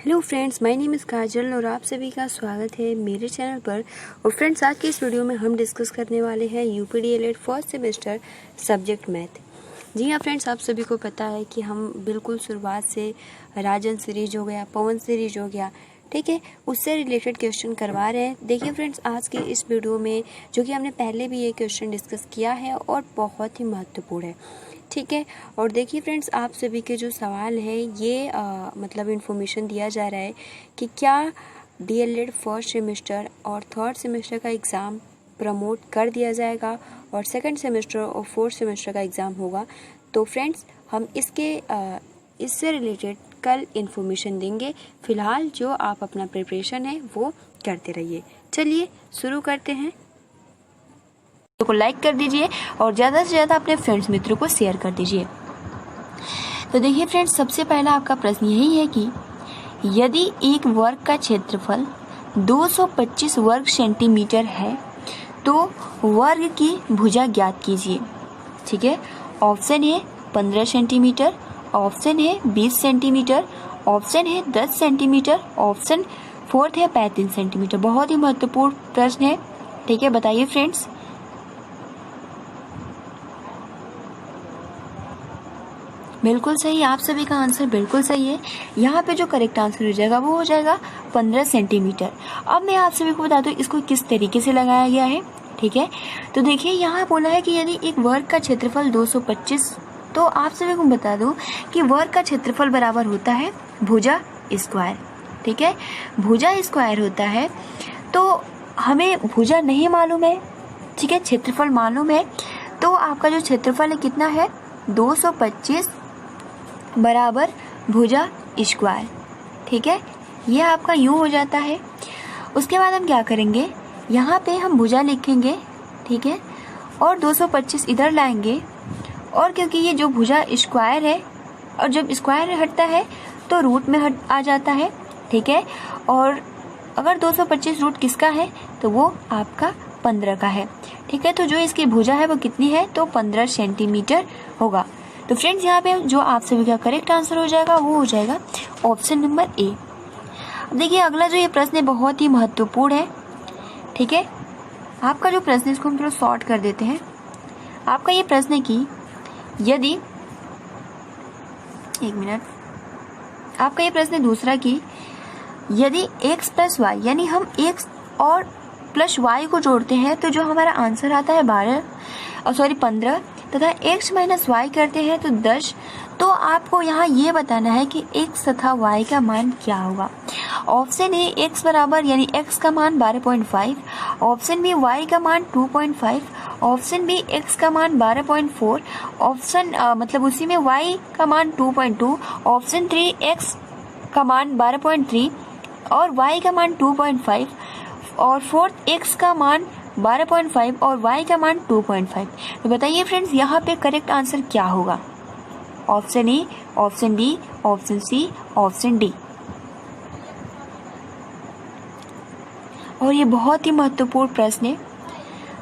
Hello friends, my name is Kajal और आप सभी का स्वागत है मेरे चैनल पर। और फ्रेंड्स, आज की इस वीडियो में हम डिस्कस करने वाले हैं यूपीडीएलएड फर्स्ट सेमेस्टर सब्जेक्ट मैथ। जी हाँ फ्रेंड्स, आप सभी को पता है कि हम बिल्कुल शुरुआत से राजन सीरीज हो गया, पवन सीरीज हो गया, ठीक है, उससे रिलेटेड क्वेश्चन करवा रहे हैं। देखिए फ्रेंड्स, आज के इस वीडियो में जो कि हमने पहले भी ये क्वेश्चन डिस्कस किया है और बहुत ही महत्वपूर्ण है, ठीक है। और देखिए फ्रेंड्स, आप सभी के जो सवाल है ये मतलब इन्फॉर्मेशन दिया जा रहा है कि क्या डीएलएड फर्स्ट सेमेस्टर और थर्ड सेमेस्टर का एग्ज़ाम प्रमोट कर दिया जाएगा और सेकंड सेमेस्टर और फोर्थ सेमेस्टर का एग्ज़ाम होगा। तो फ्रेंड्स, हम इससे रिलेटेड कल इन्फॉर्मेशन देंगे। फिलहाल जो आप अपना प्रिपरेशन है वो करते रहिए। चलिए शुरू करते हैं। को लाइक कर दीजिए और ज़्यादा से ज़्यादा अपने फ्रेंड्स मित्रों को शेयर कर दीजिए। तो देखिए फ्रेंड्स, सबसे पहला आपका प्रश्न यही है कि यदि एक वर्ग का क्षेत्रफल 225 वर्ग सेंटीमीटर है तो वर्ग की भुजा ज्ञात कीजिए। ठीक है, ऑप्शन है 15 सेंटीमीटर, ऑप्शन है 20 सेंटीमीटर, ऑप्शन है 10 सेंटीमीटर, ऑप्शन फोर्थ है 35 सेंटीमीटर। बहुत ही महत्वपूर्ण प्रश्न है, ठीक है, बताइए फ्रेंड्स। बिल्कुल सही, आप सभी का आंसर बिल्कुल सही है। यहाँ पे जो करेक्ट आंसर हो जाएगा वो हो जाएगा 15 सेंटीमीटर। अब मैं आप सभी को बता दूँ इसको किस तरीके से लगाया गया है, ठीक है। तो देखिए, यहाँ बोला है कि यदि एक वर्ग का क्षेत्रफल 225, तो आप सभी को बता दूँ कि वर्ग का क्षेत्रफल बराबर होता है भुजा स्क्वायर, ठीक है। भुजा स्क्वायर होता है, तो हमें भुजा नहीं मालूम है, ठीक है, क्षेत्रफल मालूम है। तो आपका जो क्षेत्रफल है कितना है, 225 बराबर भुजा स्क्वायर, ठीक है। ये आपका यूँ हो जाता है। उसके बाद हम क्या करेंगे, यहाँ पे हम भुजा लिखेंगे, ठीक है, और 225 इधर लाएंगे। और क्योंकि ये जो भुजा स्क्वायर है और जब स्क्वायर हटता है तो रूट में हट आ जाता है, ठीक है। और अगर 225 रूट किसका है तो वो आपका 15 का है, ठीक है। तो जो इसकी भुजा है वो कितनी है, तो 15 सेंटीमीटर होगा। तो फ्रेंड्स, यहाँ पे जो आप सभी का करेक्ट आंसर हो जाएगा वो हो जाएगा ऑप्शन नंबर ए। देखिए, अगला जो ये प्रश्न है बहुत ही महत्वपूर्ण है, ठीक है। आपका जो प्रश्न है इसको हम थोड़ा शॉर्ट कर देते हैं। आपका ये प्रश्न है कि यदि एक मिनट, आपका ये प्रश्न है दूसरा कि यदि x प्लस वाई, यानी हम x और प्लस y को जोड़ते हैं तो जो हमारा आंसर आता है 15 तथा x माइनस वाई करते हैं तो 10। तो आपको यहाँ ये बताना है कि x तथा y का मान क्या होगा। ऑप्शन ए x बराबर, यानी x का मान 12.5, ऑप्शन बी y का मान 2.5, ऑप्शन बी x का मान 12.4, ऑप्शन मतलब उसी में y का मान 2.2, ऑप्शन 3 x का मान 12.3 और y का मान 2.5 और फोर्थ x का मान 12.5 और y का मान 2.5। तो बताइए फ्रेंड्स, यहाँ पे करेक्ट आंसर क्या होगा। Option A, option B, option C, option D. और ये बहुत ही महत्वपूर्ण प्रश्न है।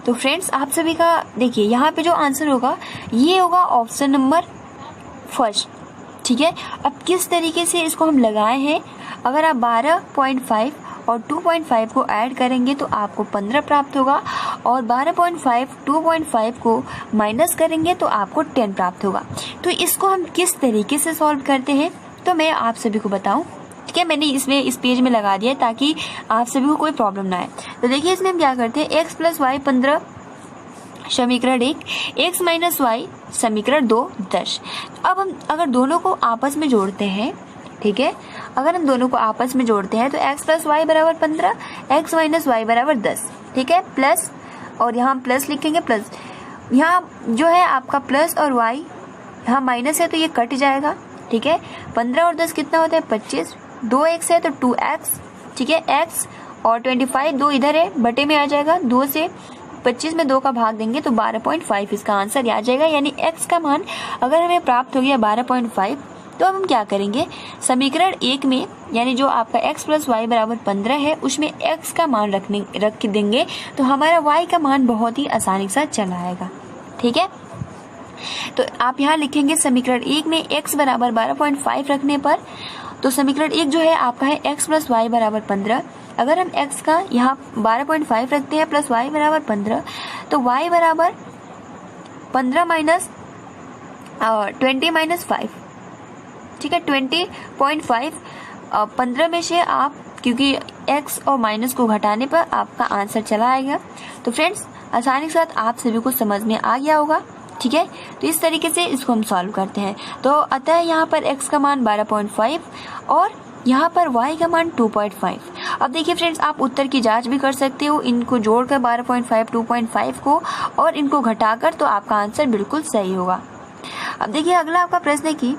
तो फ्रेंड्स, आप सभी का देखिए यहाँ पे जो आंसर होगा ये होगा ऑप्शन नंबर फर्स्ट, ठीक है। अब किस तरीके से इसको हम लगाए हैं, अगर आप 12.5 और 2.5 को ऐड करेंगे तो आपको 15 प्राप्त होगा और 12.5 2.5 को माइनस करेंगे तो आपको 10 प्राप्त होगा। तो इसको हम किस तरीके से सॉल्व करते हैं तो मैं आप सभी को बताऊं, ठीक है। मैंने इसमें इस पेज में लगा दिया है ताकि आप सभी को कोई प्रॉब्लम ना आए। तो देखिए, इसमें हम क्या करते हैं, x प्लस वाई 15 समीकरण 1, x माइनस वाई समीकरण 2 10। अब हम अगर दोनों को आपस में जोड़ते हैं, ठीक है, अगर हम दोनों को आपस में जोड़ते हैं तो x प्लस वाई बराबर 15, x माइनस वाई बराबर 10, ठीक है, प्लस, और यहाँ हम प्लस लिखेंगे, प्लस यहाँ जो है आपका प्लस और y यहाँ माइनस है तो ये कट जाएगा, ठीक है। 15 और 10 कितना होता है 25, 2x है तो 2x, ठीक है, x और 25 2 इधर है बटे में आ जाएगा, 2 से 25 में 2 का भाग देंगे तो 12.5 इसका आंसर आ जाएगा। यानी x का मान अगर हमें प्राप्त हो गया 12.5, तो अब हम क्या करेंगे, समीकरण 1 में यानी जो आपका x प्लस वाई बराबर 15 है उसमें x का मान रख देंगे तो हमारा y का मान बहुत ही आसानी से चला आएगा, ठीक है। तो आप यहाँ लिखेंगे समीकरण 1 में x बराबर 12.5 रखने पर तो समीकरण 1 जो है आपका है x प्लस वाई बराबर 15। अगर हम x का यहाँ 12.5 रखते हैं प्लस y बराबर 15, तो y बराबर 15 माइनस 20 माइनस 5, ठीक है, 20.5। 15 में से आप, क्योंकि x और माइनस को घटाने पर आपका आंसर चला आएगा। तो फ्रेंड्स आसानी के साथ आप सभी को समझ में आ गया होगा, ठीक है। तो इस तरीके से इसको हम सॉल्व करते हैं। तो अतः यहाँ पर x का मान 12.5 और यहाँ पर y का मान 2.5। अब देखिए फ्रेंड्स, आप उत्तर की जांच भी कर सकते हो, इनको जोड़कर 12.5 2.5 को और इनको घटाकर, तो आपका आंसर बिल्कुल सही होगा। अब देखिए अगला आपका प्रश्न है कि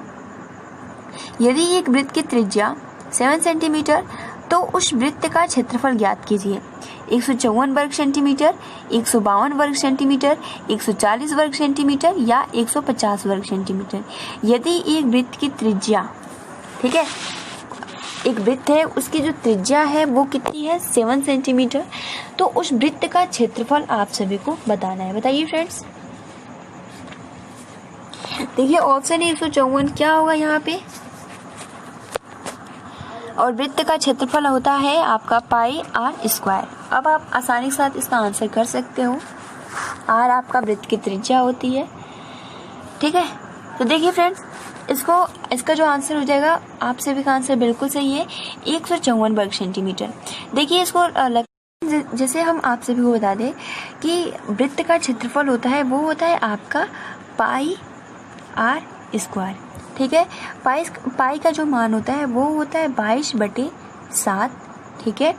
यदि एक वृत्त की त्रिज्या 7 सेंटीमीटर, तो उस वृत्त का क्षेत्रफल ज्ञात कीजिए। 154 वर्ग सेंटीमीटर, 152 वर्ग सेंटीमीटर, 140 वर्ग सेंटीमीटर या 150 वर्ग सेंटीमीटर। यदि एक वृत्त की त्रिज्या, ठीक है, एक वृत्त है, उसकी जो त्रिज्या है वो कितनी है 7 सेंटीमीटर, तो उस वृत्त का क्षेत्रफल आप सभी को बताना है। बताइए फ्रेंड्स। देखिए ऑप्शन 154 क्या होगा यहाँ पे, और वृत्त का क्षेत्रफल होता है आपका पाई आर स्क्वायर। अब आप आसानी के साथ इसका आंसर कर सकते हो। आर आपका वृत्त की त्रिज्या होती है, ठीक है। तो देखिए फ्रेंड्स, इसका जो आंसर हो जाएगा, आप सभी का आंसर बिल्कुल सही है, 154 वर्ग सेंटीमीटर। देखिए इसको जैसे हम आप सभी को बता दें कि वृत्त का क्षेत्रफल होता है वो होता है आपका पाई आर स्क्वायर, ठीक है। पाई का जो मान होता है वो होता है 22/7, ठीक है।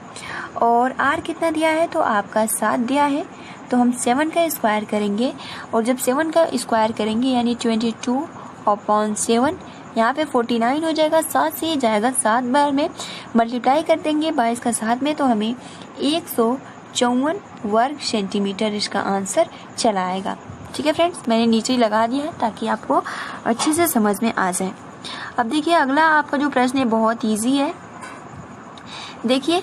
और आर कितना दिया है, तो आपका 7 दिया है, तो हम 7 का स्क्वायर करेंगे, और जब 7 का स्क्वायर करेंगे यानी 22/7, यहाँ पे 49 हो जाएगा। 7 से जाएगा 7 बार में, मल्टीप्लाई कर देंगे 22 का 7 में, तो हमें 154 वर्ग सेंटीमीटर इसका आंसर चला आएगा, ठीक है फ्रेंड्स। मैंने नीचे ही लगा दिया है ताकि आपको अच्छे से समझ में आ जाए। अब देखिए अगला आपका जो प्रश्न है बहुत इजी है। देखिए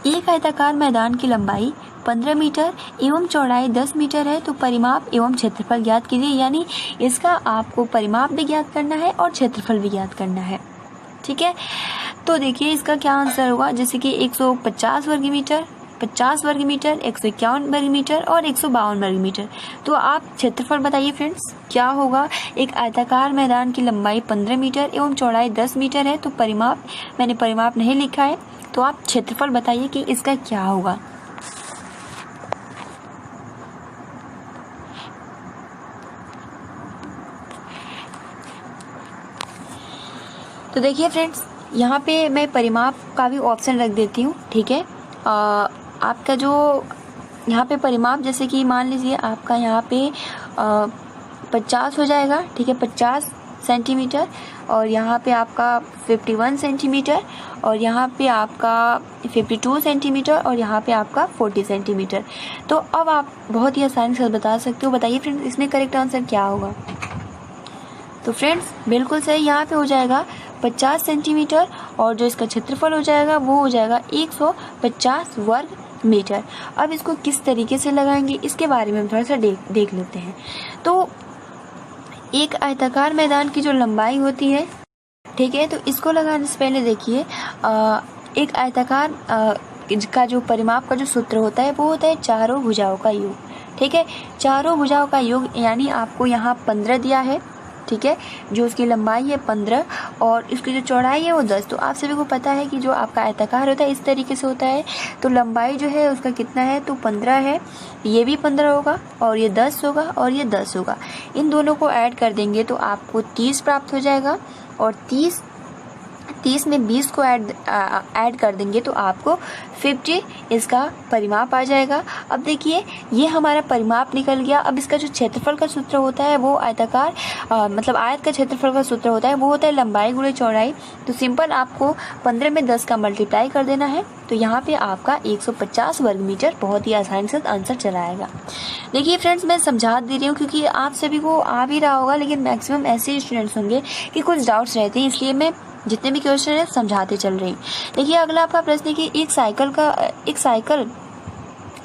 एक आयताकार मैदान की लंबाई 15 मीटर एवं चौड़ाई 10 मीटर है, तो परिमाप एवं क्षेत्रफल ज्ञात कीजिए। यानी इसका आपको परिमाप भी ज्ञात करना है और क्षेत्रफल भी ज्ञात करना है, ठीक है। तो देखिए इसका क्या आंसर होगा, जैसे कि 150 वर्ग मीटर, 50 वर्ग मीटर, 151 वर्ग मीटर और 152 वर्ग मीटर। तो आप क्षेत्रफल बताइए फ्रेंड्स क्या होगा। एक आयताकार मैदान की लंबाई 15 मीटर एवं चौड़ाई 10 मीटर है, तो परिमाप, मैंने परिमाप नहीं लिखा है, तो आप क्षेत्रफल बताइए कि इसका क्या होगा। तो देखिए फ्रेंड्स, यहाँ पे मैं परिमाप का भी ऑप्शन रख देती हूँ, ठीक है। आपका जो यहाँ पे परिमाप, जैसे कि मान लीजिए आपका यहाँ पे 50 हो जाएगा, ठीक है, 50 सेंटीमीटर, और यहाँ पे आपका 51 सेंटीमीटर, और यहाँ पे आपका 52 सेंटीमीटर, और यहाँ पे आपका 40 सेंटीमीटर। तो अब आप बहुत ही आसानी से बता सकते हो। बताइए फ्रेंड्स इसमें करेक्ट आंसर क्या होगा। तो फ्रेंड्स बिल्कुल सही, यहाँ पे हो जाएगा 50 सेंटीमीटर, और जो इसका क्षेत्रफल हो जाएगा वो हो जाएगा 150 वर्ग मीटर। अब इसको किस तरीके से लगाएंगे इसके बारे में हम थोड़ा सा देख लेते हैं। तो एक आयताकार मैदान की जो लंबाई होती है, ठीक है, तो इसको लगाने से पहले देखिए एक आयताकार का जो परिमाप का जो सूत्र होता है वो होता है चारों भुजाओं का योग, ठीक है। चारों भुजाओं का योग यानी आपको यहाँ 15 दिया है, ठीक है, जो उसकी लंबाई है 15 और इसकी जो चौड़ाई है वो 10। तो आप सभी को पता है कि जो आपका आयताकार होता है इस तरीके से होता है, तो लंबाई जो है उसका कितना है, तो 15 है, ये भी 15 होगा और ये 10 होगा और ये 10 होगा। इन दोनों को ऐड कर देंगे तो आपको 30 प्राप्त हो जाएगा, और 30 में 20 को ऐड कर देंगे तो आपको 50 इसका परिमाप आ जाएगा। अब देखिए ये हमारा परिमाप निकल गया। अब इसका जो क्षेत्रफल का सूत्र होता है वो आयताकार मतलब आयत का क्षेत्रफल का सूत्र होता है वो होता है लंबाई गुणे चौड़ाई। तो सिंपल आपको 15 में 10 का मल्टीप्लाई कर देना है, तो यहाँ पे आपका 150 वर्ग मीटर बहुत ही आसानी से आंसर चला आएगा। देखिए फ्रेंड्स मैं समझा दे रही हूँ क्योंकि आप सभी को आ भी रहा होगा, लेकिन मैक्सिमम ऐसे स्टूडेंट्स होंगे कि कुछ डाउट्स रहते हैं, इसलिए मैं जितने भी क्वेश्चन है समझाते चल रही हूँ। देखिए अगला आपका प्रश्न है कि एक साइकिल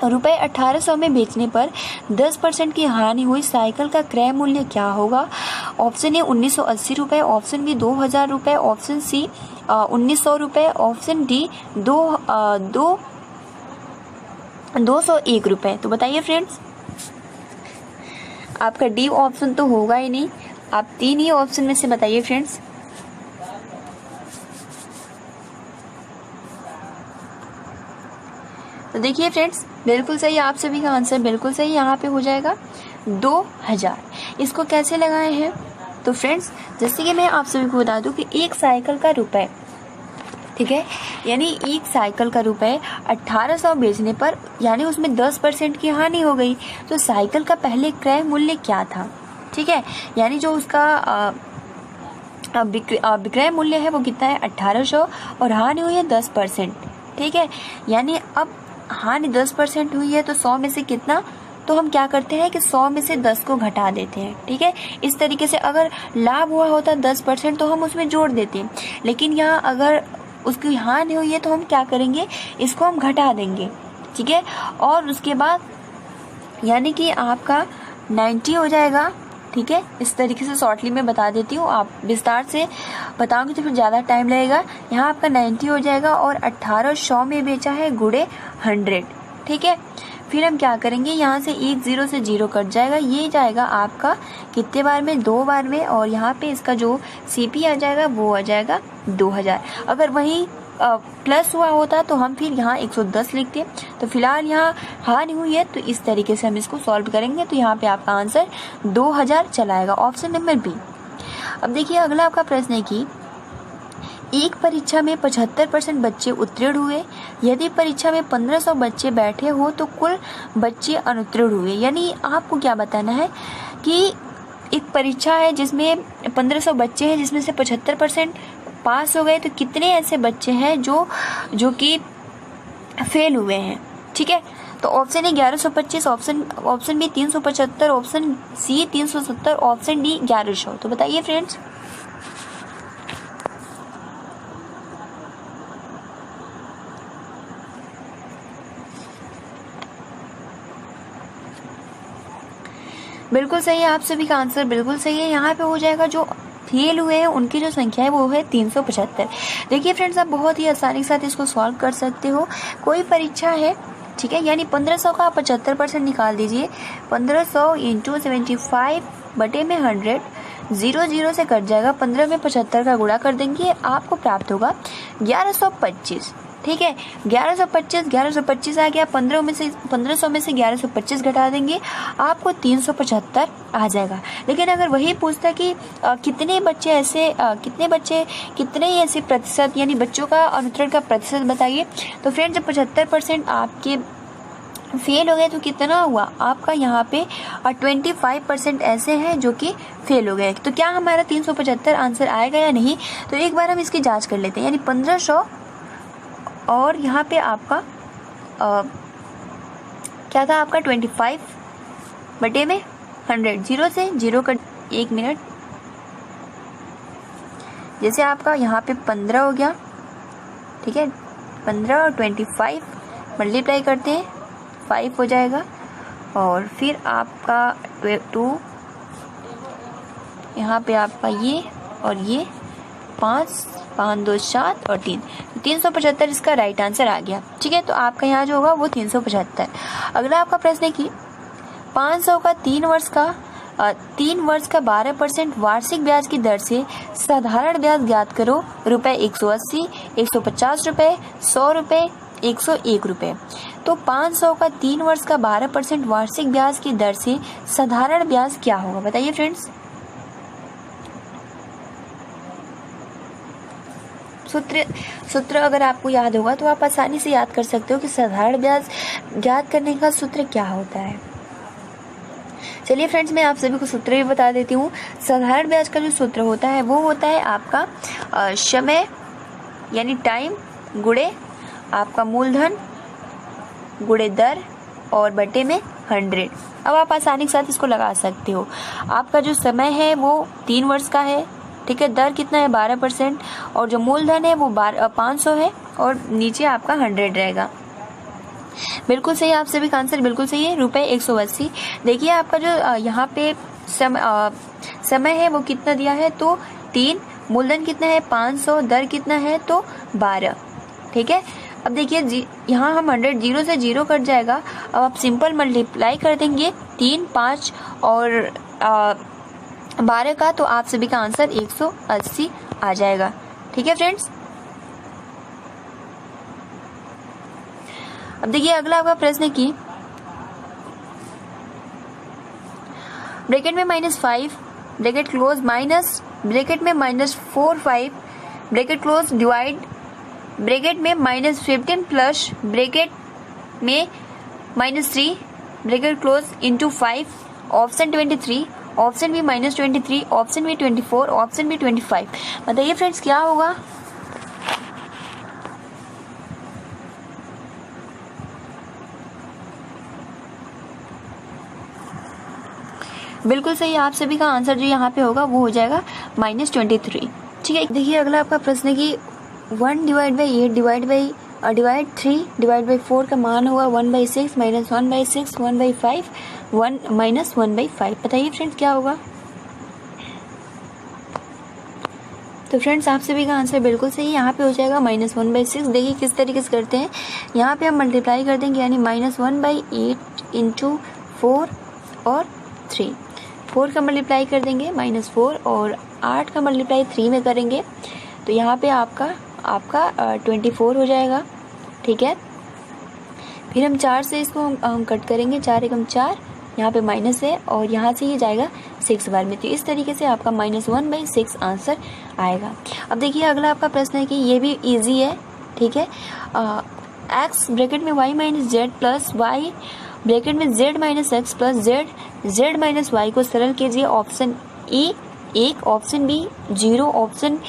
रुपए 1800 में बेचने पर 10% की हानि हुई, साइकिल का क्रय मूल्य क्या होगा? ऑप्शन ए 1980 रुपए, ऑप्शन बी 2000 रुपए, ऑप्शन सी 1900 रुपए, ऑप्शन डी 201 रुपए। तो बताइए फ्रेंड्स, आपका डी ऑप्शन तो होगा ही नहीं, आप 3 ही ऑप्शन में से बताइए फ्रेंड्स। तो देखिए फ्रेंड्स, बिल्कुल सही, आप सभी का आंसर बिल्कुल सही। यहाँ पे हो जाएगा 2000। इसको कैसे लगाए हैं? तो फ्रेंड्स, जैसे कि मैं आप सभी को बता दूं कि एक साइकिल का रुपए, ठीक है, यानी एक साइकिल का रुपए 1800 बेचने पर यानी उसमें 10% की हानि हो गई। तो साइकिल का पहले क्रय मूल्य क्या था? ठीक है, यानी जो उसका विक्रय मूल्य है वो कितना है? 1800, और हानि हुई है 10%। ठीक है, यानी अब हानि 10% हुई है तो 100 में से कितना, तो हम क्या करते हैं कि 100 में से 10 को घटा देते हैं। ठीक है, इस तरीके से अगर लाभ हुआ होता 10% तो हम उसमें जोड़ देते हैं, लेकिन यहाँ अगर उसकी हानि हुई है तो हम क्या करेंगे, इसको हम घटा देंगे। ठीक है, और उसके बाद यानी कि आपका 90 हो जाएगा। ठीक है, इस तरीके से शॉर्टली मैं बता देती हूँ, आप विस्तार से बताऊंगी तो फिर ज़्यादा टाइम लगेगा। यहाँ आपका 90 हो जाएगा और 1800 में बेचा है गुणे 100। ठीक है, फिर हम क्या करेंगे, यहाँ से 1 0 से 0 कट जाएगा, ये जाएगा आपका कितने बार में? 2 बार में, और यहाँ पे इसका जो CP आ जाएगा वो आ जाएगा 2000। अगर वही प्लस हुआ होता तो हम फिर यहाँ 110 लिखते। तो फिलहाल यहाँ हानि हुई है तो इस तरीके से हम इसको सॉल्व करेंगे। तो यहाँ पे आपका आंसर 2000 चलाएगा, ऑप्शन नंबर बी। अब देखिए अगला आपका प्रश्न है कि एक परीक्षा में 75% बच्चे उत्तीर्ण हुए, यदि परीक्षा में 1500 बच्चे बैठे हो तो कुल बच्चे अनुत्तीर्ण हुए। यानी आपको क्या बताना है कि एक परीक्षा है जिसमें 1500 बच्चे हैं, जिसमें से 75% पास हो गए, तो कितने ऐसे बच्चे हैं जो कि फेल हुए हैं। ठीक है, तो option A 1125, option B 375, option C 370, option D 1100। तो बताइए फ्रेंड्स। बिल्कुल सही है, आप सभी का आंसर बिल्कुल सही है। यहाँ पे हो जाएगा जो फेल हुए हैं उनकी जो संख्या है वो है 375। देखिए फ्रेंड्स, आप बहुत ही आसानी के साथ इसको सॉल्व कर सकते हो। कोई परीक्षा है, ठीक है, यानी 1500 का 75% निकाल दीजिए। 1500 इंटू 75 बटे में 100, 0 0 से कट जाएगा, 15 में 75 का गुणा कर देंगे, आपको प्राप्त होगा 1125। ठीक है, 1125 आ गया। 1500 में से 1125 घटा देंगे, आपको 375 आ जाएगा। लेकिन अगर वही पूछता कि कितने ऐसे प्रतिशत, यानी बच्चों का अनुत्तीर्ण का प्रतिशत बताइए, तो फ्रेंड्स जब 75% आपके फेल हो गए तो कितना हुआ आपका? यहाँ पे 25% ऐसे हैं जो कि फेल हो गए। तो क्या हमारा 375 आंसर आएगा या नहीं? तो एक बार हम इसकी जांच कर लेते हैं। यानी 1500 और यहाँ पे आपका क्या था आपका 25 बटे में 100, 0 से 0 कट, 1 मिनट, जैसे आपका यहाँ पे 15 हो गया। ठीक है, 15 और 25 मल्टीप्लाई करते हैं, 5 हो जाएगा, और फिर आपका 2, यहाँ पे आपका ये और ये 5 5 2 7 और 3, 375 इसका राइट आंसर आ गया। ठीक है, तो आपका यहाँ जो होगा वो 375। अगला आपका प्रश्न है कि 500 का 3 वर्ष का 12% वार्षिक ब्याज की दर से साधारण ब्याज ज्ञात करो। रुपए 180, 150 रुपए, 100 रुपए, 101 रुपए। तो 500 का 3 वर्ष का 12% वार्षिक ब्याज की दर से साधारण ब्याज क्या होगा? बताइए फ्रेंड्स। सूत्र अगर आपको याद होगा तो आप आसानी से याद कर सकते हो कि साधारण ब्याज ज्ञात करने का सूत्र क्या होता है। चलिए फ्रेंड्स, मैं आप सभी को सूत्र भी बता देती हूँ। साधारण ब्याज का जो सूत्र होता है वो होता है आपका समय यानी टाइम गुणे आपका मूलधन गुणे दर और बटे में 100। अब आप आसानी के साथ इसको लगा सकते हो। आपका जो समय है वो 3 वर्ष का है। ठीक है, दर कितना है 12%, और जो मूलधन है वो 500 है, और नीचे आपका 100 रहेगा। बिल्कुल सही, आप सभी का आंसर बिल्कुल सही है, ₹180। देखिए आपका जो यहाँ पे समय है वो कितना दिया है, तो 3, मूलधन कितना है 500, दर कितना है तो 12। ठीक है, अब देखिए यहाँ हम 100 जीरो से जीरो कट जाएगा। अब आप सिंपल मल्टीप्लाई कर देंगे 3, 5 और 12 का, तो आप सभी का आंसर 180 आ जाएगा। ठीक है फ्रेंड्स, अब देखिए अगला आपका प्रश्न है कि ब्रैकेट में -5 ब्रैकेट क्लोज माइनस ब्रैकेट में -4 5 ब्रैकेट क्लोज डिवाइड ब्रैकेट में -15 प्लस ब्रैकेट में -3 bracket close into 5, option 23, option B -23, option B 24, option B 25। बताइए फ्रेंड्स क्या होगा। बिल्कुल सही, आप सभी का आंसर जो यहाँ पे होगा वो हो जाएगा -23। ठीक है, देखिए अगला आपका प्रश्न है कि 1 divide by 8 divide 3 divide by 4 का मान होगा 1/6 माइनस 1/6 1/5 1 माइनस 1/5। बताइए फ्रेंड्स क्या होगा। तो फ्रेंड्स आप सभी का आंसर बिल्कुल सही, यहाँ पे हो जाएगा -1/6। देखिए किस तरीके से करते हैं, यहाँ पे हम मल्टीप्लाई कर देंगे, यानी -1/8 इंटू 4 और 3, 4 का मल्टीप्लाई कर देंगे -4 और 8 का मल्टीप्लाई 3 में करेंगे, तो यहाँ पे आपका 24 हो जाएगा। ठीक है, फिर हम 4 से इसको हम कट करेंगे, 4 एकम 4, यहाँ पे माइनस है और यहाँ से ये जाएगा 6 बार में, तो इस तरीके से आपका -1/6 आंसर आएगा। अब देखिए अगला आपका प्रश्न है कि ये भी इजी है। ठीक है, x ब्रैकेट में y minus Z plus Y bracket में z minus X plus z minus Y को सरल कीजिए। Option E 1, option B 0, option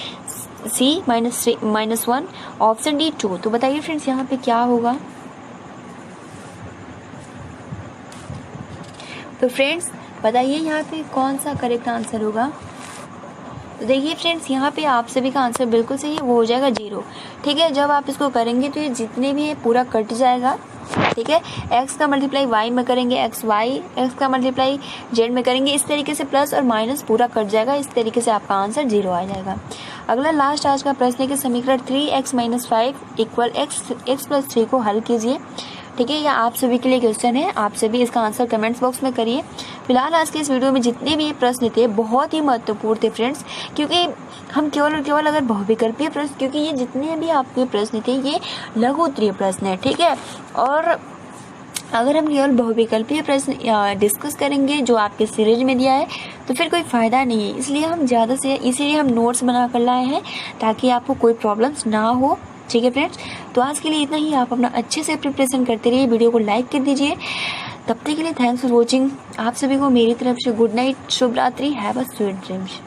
C -1, option D 2। तो बताइए फ्रेंड्स यहाँ पे क्या होगा। तो फ्रेंड्स बताइए यहाँ पे कौन सा करेक्ट आंसर होगा। तो देखिए फ्रेंड्स यहाँ पे आप सभी का आंसर बिल्कुल सही है, वो हो जाएगा 0। ठीक है, जब आप इसको करेंगे तो ये जितने भी है पूरा कट जाएगा। ठीक है, x का मल्टीप्लाई y में करेंगे, x का मल्टीप्लाई z में करेंगे, इस तरीके से प्लस और माइनस पूरा कट जाएगा। इस तरीके से आपका आंसर 0 आ जाएगा। अगला लास्ट आज का प्रश्न है कि समीकरण 3x - 5 = x + 3 को हल कीजिए। ठीक है, यह आप सभी के लिए क्वेश्चन है, आप सभी इसका आंसर कमेंट्स बॉक्स में करिए। फिलहाल आज के इस वीडियो में जितने भी ये प्रश्न थे बहुत ही महत्वपूर्ण थे फ्रेंड्स, क्योंकि हम केवल और केवल अगर बहुविकल्पीय प्रश्न, क्योंकि ये जितने भी आपके प्रश्न थे ये लघु उत्तरीय प्रश्न है। ठीक है, और अगर हम केवल बहुविकल्पीय प्रश्न डिस्कस करेंगे जो आपके सीरीज में दिया है तो फिर कोई फ़ायदा नहीं है, इसलिए हम ज़्यादा से इसीलिए हम नोट्स बना कर लाए हैं ताकि आपको कोई प्रॉब्लम्स ना हो। ठीक है फ्रेंड्स, तो आज के लिए इतना ही। आप अपना अच्छे से प्रिपरेशन करते रहिए, वीडियो को लाइक कर दीजिए। तब तक के लिए थैंक्स फॉर वॉचिंग। आप सभी को मेरी तरफ से गुड नाइट, शुभ रात्रि, हैव अ स्वीट ड्रीम्स।